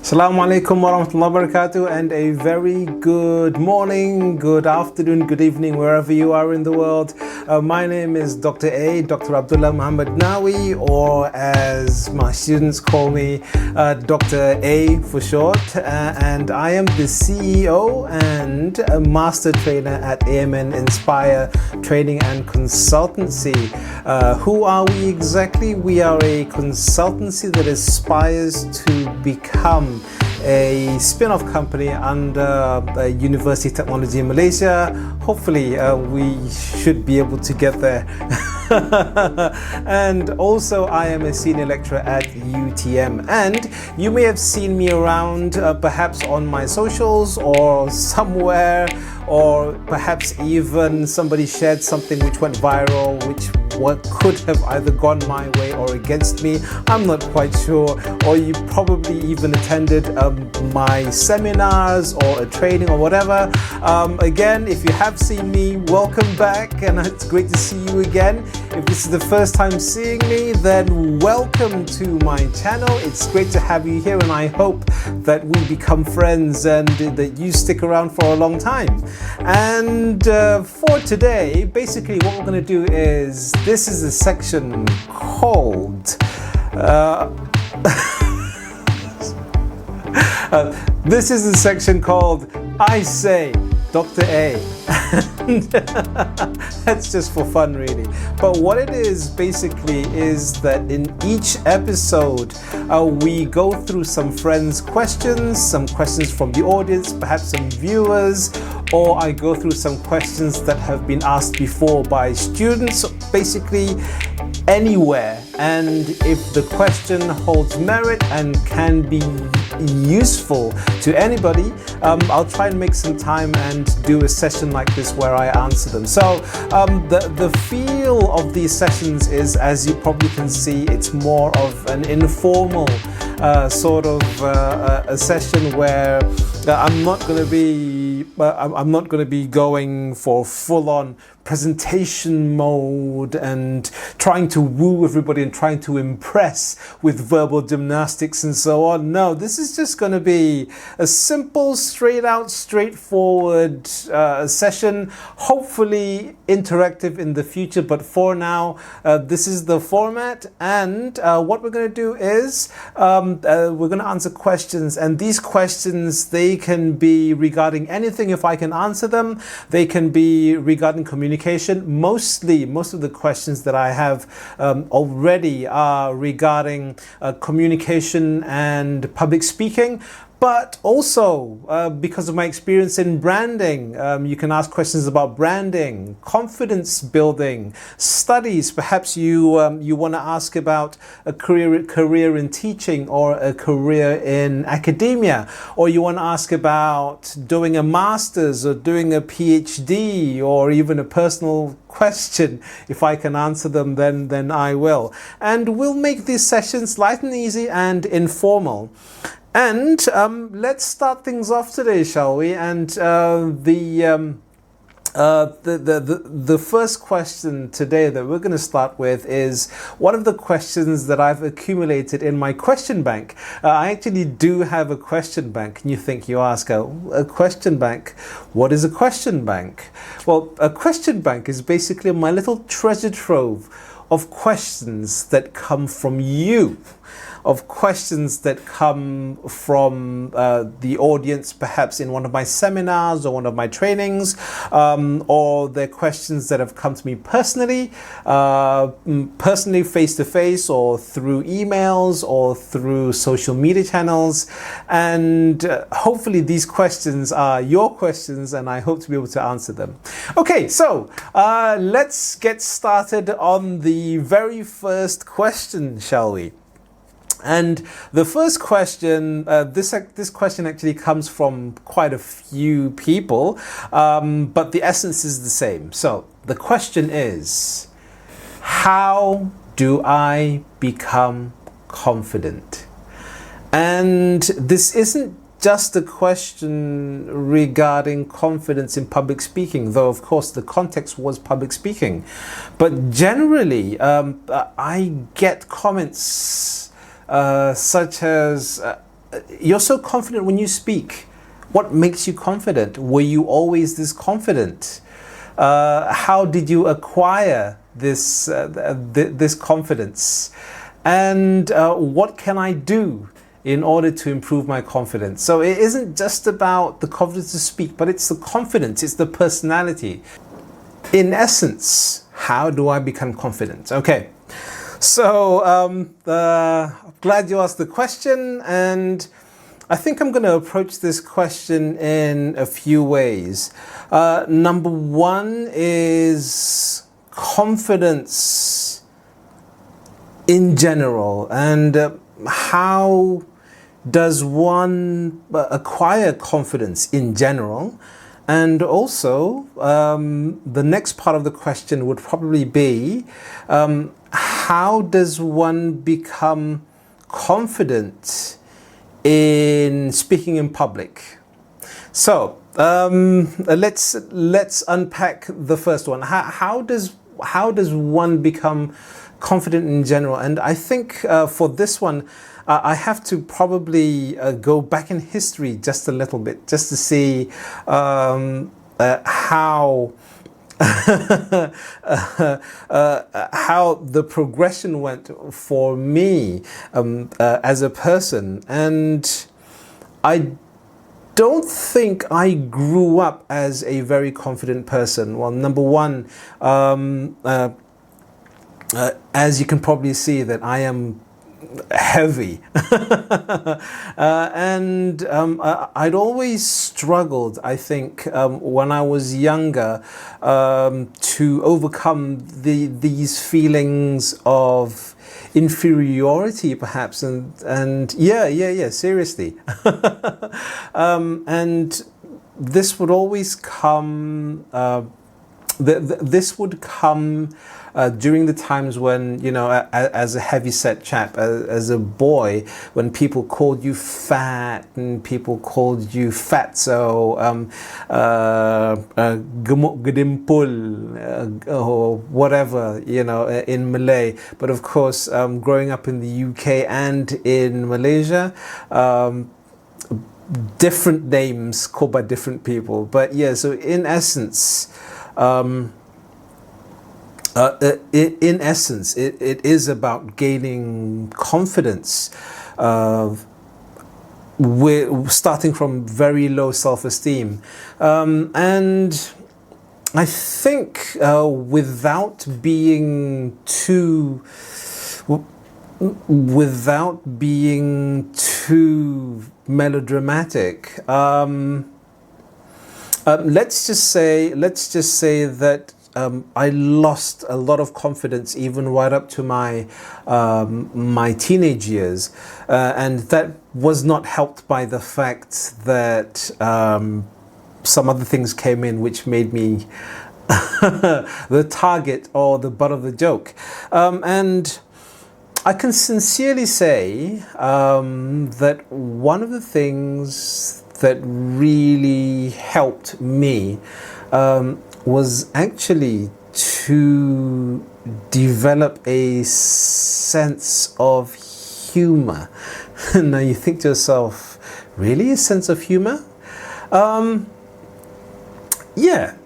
Assalamu alaikum wa rahmatullahi wa barakatuh, and a very good morning, good afternoon, good evening, wherever you are in the world. My name is Dr. A, Dr. Abdullah Muhammad Nawi, or as my students call me, Dr. A for short, and I am the CEO and a master trainer at AMN Inspire Training and Consultancy. Who are we exactly? We are a consultancy that aspires to become a spin-off company under University Technology in Malaysia. Hopefully we should be able to get there. And also I am a senior lecturer at UTM, and you may have seen me around perhaps on my socials or somewhere, or perhaps even somebody shared something which went viral, which could have either gone my way or against me. I'm not quite sure. Or you probably even attended my seminars or a training or whatever. Again, if you have seen me, welcome back, and it's great to see you again. If this is the first time seeing me, then welcome to my channel. It's great to have you here, and I hope that we become friends and that you stick around for a long time. And for today, basically what we're going to do is, this is a section called this is a section called I Say Dr. A. And that's just for fun, really. But what it is basically is that in each episode we go through some friends' questions, some questions from the audience, perhaps some viewers, or I go through some questions that have been asked before by students, basically anywhere. And if the question holds merit and can be useful to anybody, I'll try and make some time and do a session like this where I answer them. So the feel of these sessions is, as you probably can see, it's more of an informal sort of a session where I'm not going to be going for full-on presentation mode and trying to woo everybody and trying to impress with verbal gymnastics and so on. No, this is just going to be a simple, straightforward session, hopefully interactive in the future, but for now this is the format. And what we're going to do is we're going to answer questions, and these questions, they can be regarding anything if I can answer them. They can be regarding communication. Most of the questions that I have already are regarding communication and public speaking. But also, because of my experience in branding, you can ask questions about branding, confidence building, studies. Perhaps you want to ask about a career in teaching or a career in academia, or you want to ask about doing a master's or doing a PhD, or even a personal question. If I can answer them, then I will. And we'll make these sessions light and easy and informal. And let's start things off today, shall we? And the first question today that we're going to start with is one of the questions that I've accumulated in my question bank. I actually do have a question bank. And you ask, a question bank? What is a question bank? Well, a question bank is basically my little treasure trove of questions that come from you, of questions that come from the audience, perhaps in one of my seminars or one of my trainings, or they're questions that have come to me personally, face to face, or through emails, or through social media channels. And hopefully these questions are your questions, and I hope to be able to answer them. Okay, so let's get started on the very first question, shall we? And the first question, this question actually comes from quite a few people, but the essence is the same. So the question is, how do I become confident? And this isn't just a question regarding confidence in public speaking, though of course the context was public speaking. But generally, I get comments such as, you're so confident when you speak. What makes you confident? Were you always this confident? How did you acquire this confidence? And what can I do in order to improve my confidence? So it isn't just about the confidence to speak, but it's the confidence, it's the personality. In essence, how do I become confident? Okay, so glad you asked the question, and I think I'm going to approach this question in a few ways. Number one is confidence in general, and how does one acquire confidence in general? And also, the next part of the question would probably be, how does one become confident in speaking in public? So let's unpack the first one. How does one become confident in general? And I think for this one, I have to probably go back in history just a little bit, just to see how how the progression went for me as a person. And I don't think I grew up as a very confident person. Well, number one, as you can probably see, that I am heavy. And I'd always struggled, I think, when I was younger, to overcome these feelings of inferiority, perhaps, and seriously. And this would always come. This would come during the times when, you know, as a heavy-set chap, as a boy, when people called you fat and people called you fatso, gemuk gedimpul, or whatever, you know, in Malay. But of course, growing up in the UK and in Malaysia, different names called by different people. But yeah, so in essence, it is about gaining confidence. We're starting from very low self-esteem, and I think without being too melodramatic, let's just say that I lost a lot of confidence even right up to my my teenage years, and that was not helped by the fact that some other things came in which made me the target or the butt of the joke. And I can sincerely say that one of the things that really helped me was actually to develop a sense of humor. Now you think to yourself, really, a sense of humor? Yeah,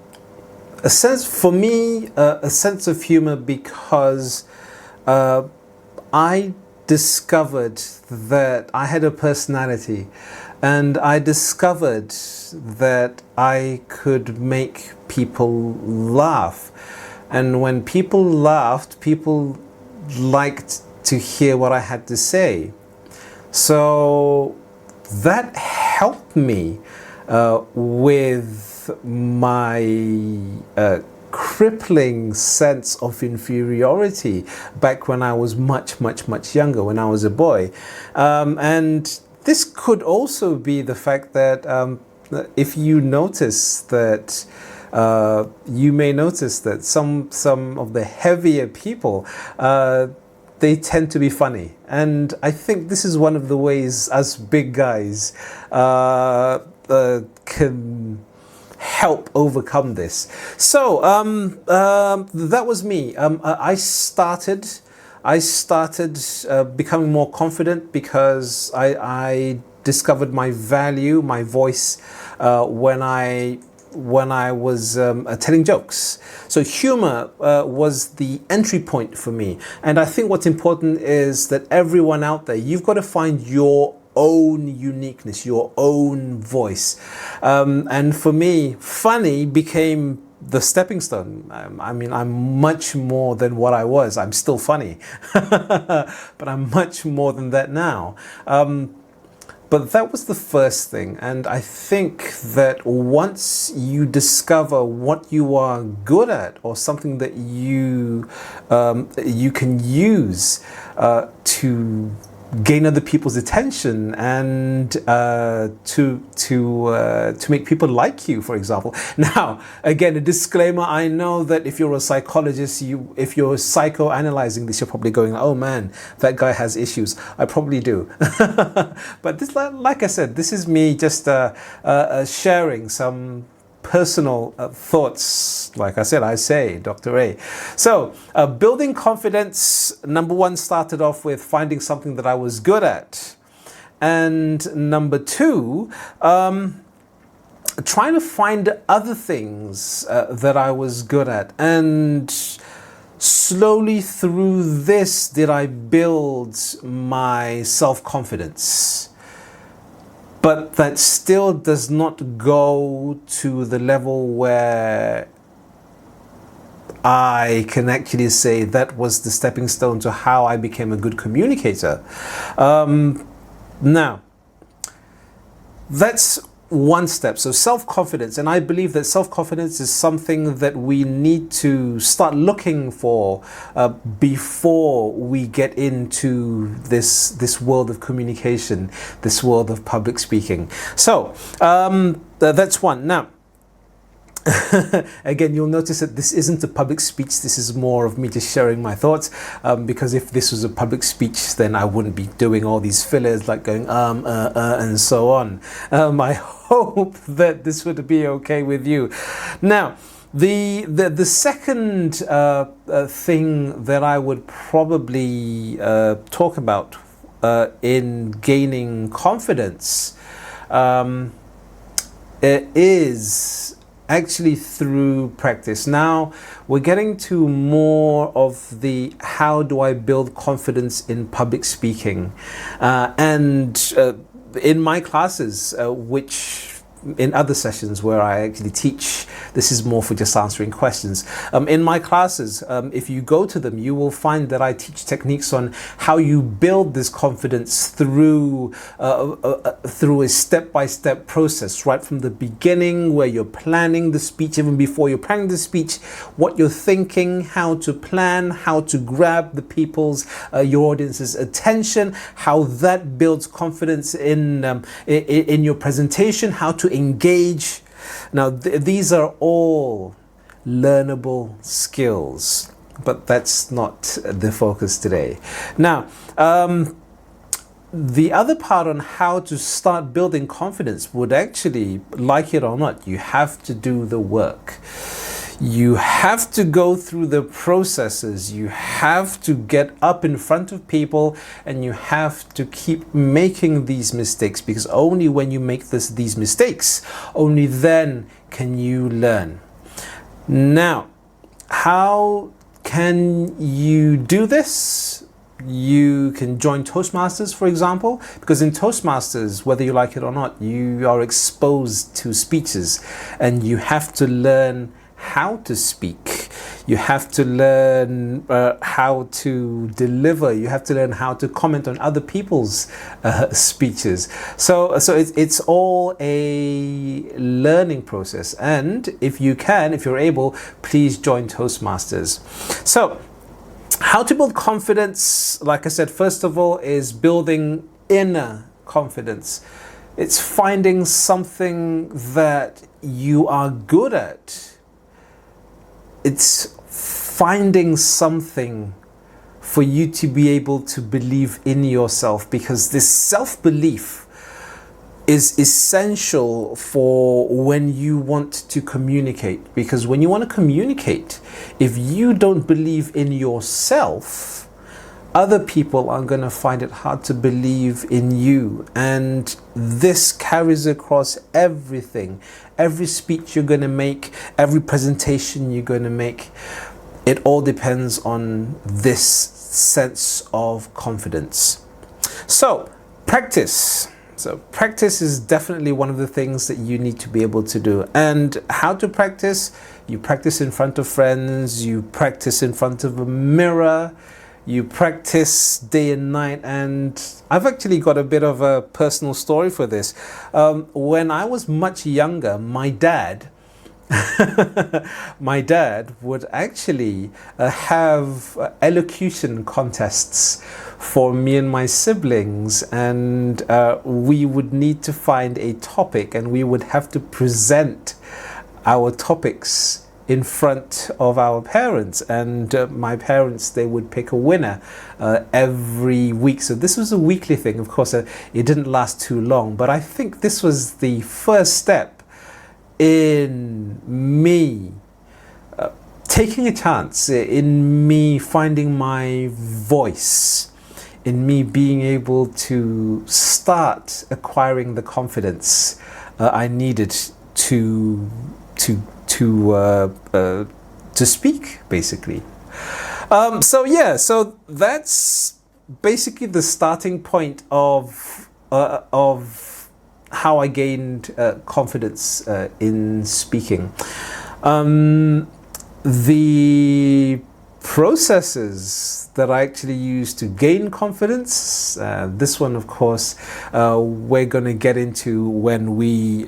a sense for me, a sense of humor, because I discovered that I had a personality, and I discovered that I could make people laugh. And when people laughed, people liked to hear what I had to say. So that helped me with my crippling sense of inferiority back when I was much younger, when I was a boy. And this could also be the fact that if you notice that you may notice that some of the heavier people, they tend to be funny. And I think this is one of the ways us big guys can help overcome this. So that was me. I started I started becoming more confident because I discovered my value, my voice, when I was telling jokes. So humor was the entry point for me. And I think what's important is that everyone out there, you've got to find your own uniqueness, your own voice. And for me, funny became the stepping stone. I mean, I'm much more than what I was. I'm still funny, but I'm much more than that now. But that was the first thing. And I think that once you discover what you are good at, or something that you can use to gain other people's attention and to make people like you, for example. Now, again, a disclaimer: I know that if you're a psychologist, if you're psychoanalyzing this, you're probably going, "Oh man, that guy has issues." I probably do, but this, like I said, this is me just sharing some personal thoughts. Like I said, I say Dr. A. So building confidence, number one, started off with finding something that I was good at, and number two, trying to find other things that I was good at, and slowly through this did I build my self-confidence. But that still does not go to the level where I can actually say that was the stepping stone to how I became a good communicator. Now, that's one step. So self-confidence, and I believe that self-confidence is something that we need to start looking for before we get into this world of communication, this world of public speaking. So that's one. Now, again, you'll notice that this isn't a public speech. This is more of me just sharing my thoughts, because if this was a public speech, then I wouldn't be doing all these fillers like going and so on. I hope that this would be okay with you. Now, the second thing that I would probably talk about in gaining confidence is actually through practice. Now we're getting to more of the how do I build confidence in public speaking, and in my classes, which in other sessions where I actually teach, this is more for just answering questions. In my classes, if you go to them, you will find that I teach techniques on how you build this confidence through a step-by-step process, right from the beginning, where you're planning the speech, even before you're planning the speech, what you're thinking, how to plan, how to grab the people's, your audience's attention, how that builds confidence in your presentation, how to engage. Now, these are all learnable skills, but that's not the focus today. Now, the other part on how to start building confidence would actually, like it or not, you have to do the work. You have to go through the processes. You have to get up in front of people, and you have to keep making these mistakes, because only when you make these mistakes, only then can you learn. Now, how can you do this? You can join Toastmasters, for example, because in Toastmasters, whether you like it or not, you are exposed to speeches, and you have to learn how to speak. You have to learn how to deliver. You have to learn how to comment on other people's speeches. So it's all a learning process. And if you're able, please join Toastmasters. So how to build confidence, like I said, first of all, is building inner confidence. It's finding something that you are good at. It's finding something for you to be able to believe in yourself, because this self-belief is essential for when you want to communicate. Because when you want to communicate, if you don't believe in yourself, other people are going to find it hard to believe in you. And this carries across everything. Every speech you're going to make, every presentation you're going to make, it all depends on this sense of confidence. So, practice. So practice is definitely one of the things that you need to be able to do. And how to practice? You practice in front of friends, you practice in front of a mirror, you practice day and night. And I've actually got a bit of a personal story for this. When I was much younger, my dad would actually have elocution contests for me and my siblings, and we would need to find a topic and we would have to present our topics in front of our parents, and my parents, they would pick a winner every week. So this was a weekly thing. Of course, it didn't last too long, but I think this was the first step in me taking a chance, in me finding my voice, in me being able to start acquiring the confidence I needed to speak, basically. So that's basically the starting point of how I gained confidence in speaking. The processes that I actually use to gain confidence, this one, of course, we're going to get into when we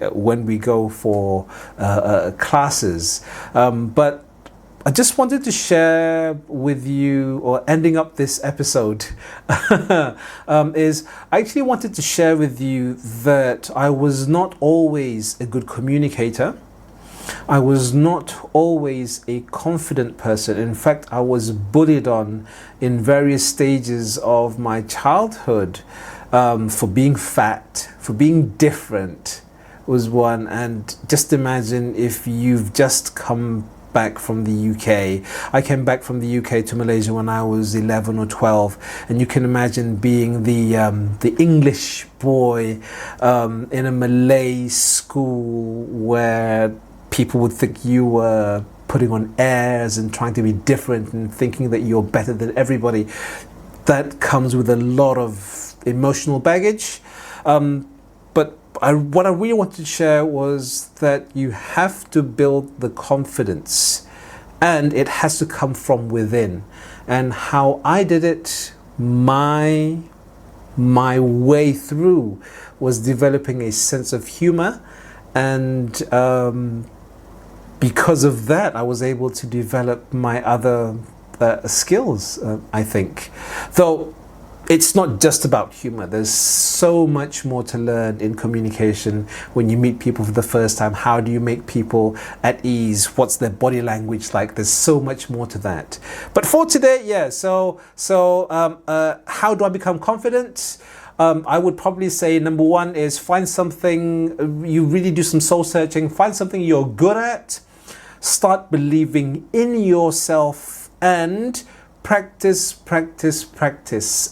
go for classes. But I just wanted to share with you, or ending up this episode, is I actually wanted to share with you that I was not always a good communicator. I was not always a confident person. In fact, I was bullied on in various stages of my childhood for being fat, for being different was one. And just imagine if you've just come back from the UK. I came back from the UK to Malaysia when I was 11 or 12, and you can imagine being the English boy in a Malay school where people would think you were putting on airs and trying to be different and thinking that you're better than everybody. That comes with a lot of emotional baggage. But what I really wanted to share was that you have to build the confidence, and it has to come from within. And how I did it, my way through, was developing a sense of humor, and because of that, I was able to develop my other skills, I think. Though it's not just about humor. There's so much more to learn in communication when you meet people for the first time. How do you make people at ease? What's their body language like? There's so much more to that. But for today, how do I become confident? I would probably say number one is find something, you really do some soul searching, find something you're good at, start believing in yourself, and practice.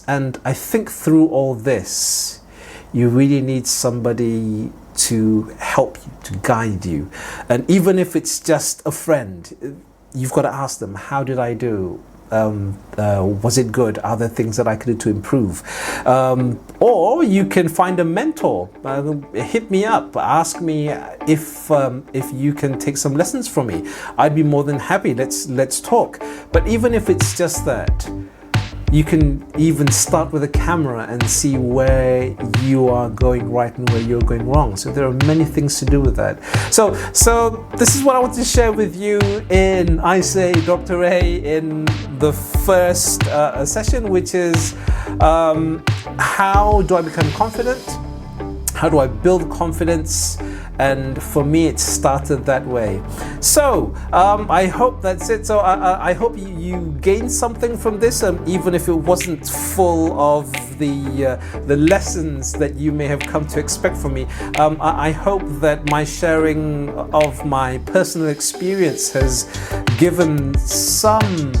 And I think through all this, you really need somebody to help you, to guide you. And even if it's just a friend, you've got to ask them, how did I do? Was it good? Are there things that I could do to improve? Or you can find a mentor. Hit me up. Ask me if you can take some lessons from me. I'd be more than happy. Let's talk. But even if it's just that, you can even start with a camera and see where you are going right and where you're going wrong. So there are many things to do with that. So this is what I want to share with you in I Say Dr. A in the first session, which is how do I become confident? How do I build confidence? And for me, it started that way. So I hope that's it. So I hope you gained something from this, even if it wasn't full of the lessons that you may have come to expect from me. I hope that my sharing of my personal experience has given some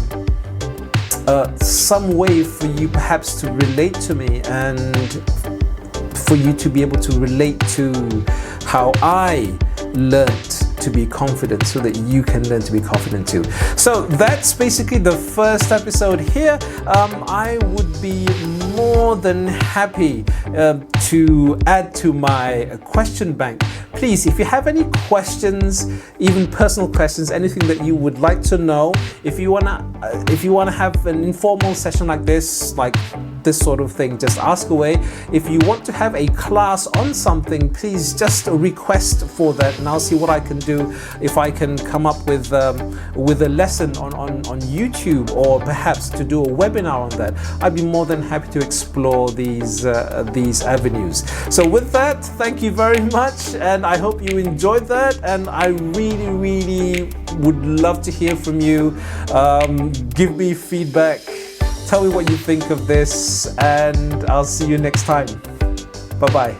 some way for you perhaps to relate to me, and for you to be able to relate to how I learned to be confident, so that you can learn to be confident too. So that's basically the first episode here. I would be more than happy to add to my question bank. Please, if you have any questions, even personal questions, anything that you would like to know, if you wanna have an informal session like this sort of thing, just ask away. If you want to have a class on something, please just request for that, and I'll see what I can do. If I can come up with a lesson on YouTube, or perhaps to do a webinar on that, I'd be more than happy to explore these avenues. So with that, thank you very much, and I hope you enjoyed that, and I really would love to hear from you. Give me feedback. Tell me what you think of this, and I'll see you next time. Bye-bye.